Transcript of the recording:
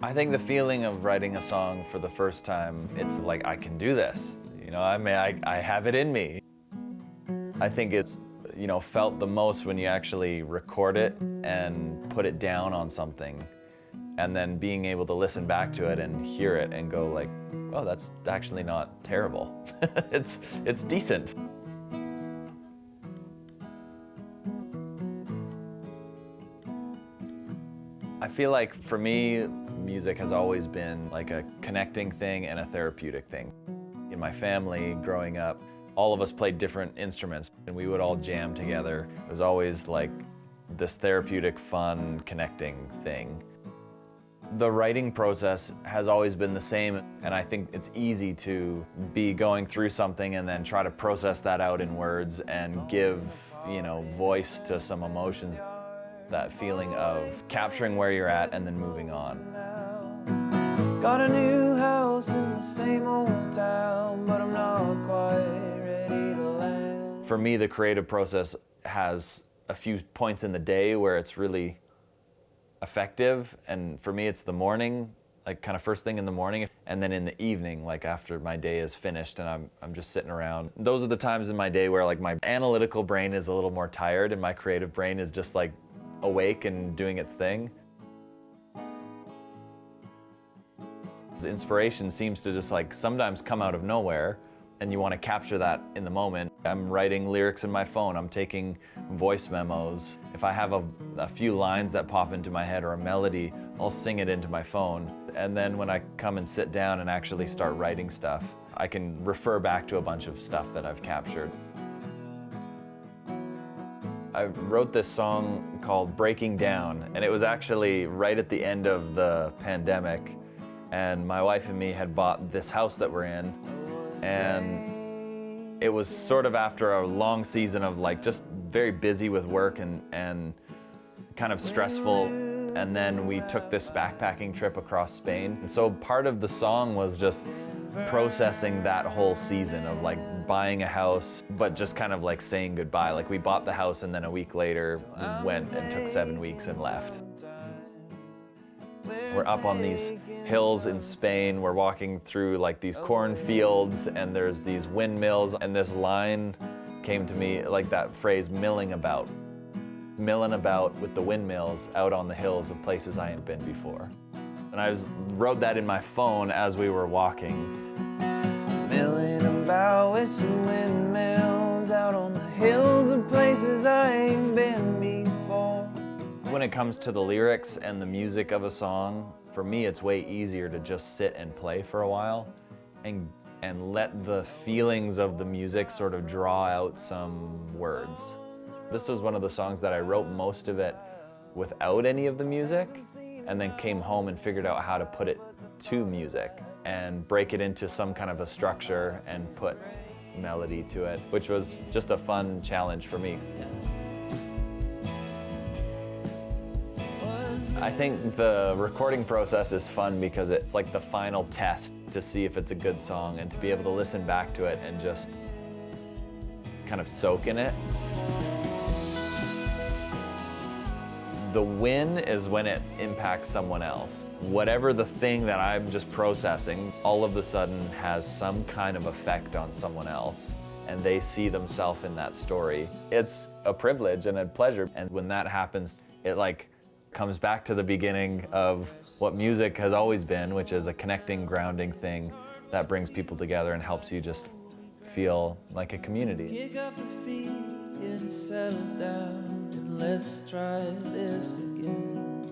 I think the feeling of writing a song for the first time, it's like, I can do this. You know, I have it in me. I think it's, felt the most when you actually record it and put it down on something, and then being able to listen back to it and hear it and go like, oh, that's actually not terrible. It's decent. I feel like for me, music has always been like a connecting thing and a therapeutic thing. In my family, growing up, all of us played different instruments and we would all jam together. It was always like this therapeutic, fun, connecting thing. The writing process has always been the same, and I think it's easy to be going through something and then try to process that out in words and give, voice to some emotions. That feeling of capturing where you're at and then moving on. Got a new house in the same old town, but I'm not quite ready to land. For me, the creative process has a few points in the day where it's really effective, and for me it's the morning, like kind of first thing in the morning, and then in the evening, like after my day is finished and I'm just sitting around. Those are the times in my day where like my analytical brain is a little more tired and my creative brain is just like awake and doing its thing. Inspiration seems to just like sometimes come out of nowhere, and you want to capture that in the moment. I'm writing lyrics in my phone, I'm taking voice memos. If I have a few lines that pop into my head or a melody, I'll sing it into my phone. And then when I come and sit down and actually start writing stuff, I can refer back to a bunch of stuff that I've captured. I wrote this song called Breaking Down, and it was actually right at the end of the pandemic, and my wife and me had bought this house that we're in, and it was sort of after a long season of like just very busy with work and kind of stressful, and then we took this backpacking trip across Spain. And so part of the song was just processing that whole season of like buying a house, but just kind of like saying goodbye. Like we bought the house and then a week later we went and took 7 weeks and left. We're up on these hills in Spain. We're walking through like these cornfields and there's these windmills, and this line came to me, like that phrase, milling about with the windmills out on the hills of places I ain't been before. And I wrote that in my phone as we were walking. Milling about with some windmills out on the hills of places I ain't been before. When it comes to the lyrics and the music of a song, for me it's way easier to just sit and play for a while and let the feelings of the music sort of draw out some words. This was one of the songs that I wrote most of it without any of the music, and then came home and figured out how to put it to music and break it into some kind of a structure and put melody to it, which was just a fun challenge for me. I think the recording process is fun because it's like the final test to see if it's a good song, and to be able to listen back to it and just kind of soak in it. The win is when it impacts someone else. Whatever the thing that I'm just processing, all of a sudden has some kind of effect on someone else, and they see themselves in that story. It's a privilege and a pleasure, and when that happens, it like comes back to the beginning of what music has always been, which is a connecting, grounding thing that brings people together and helps you just feel like a community. Kick up your feet and settle down, and let's try this again.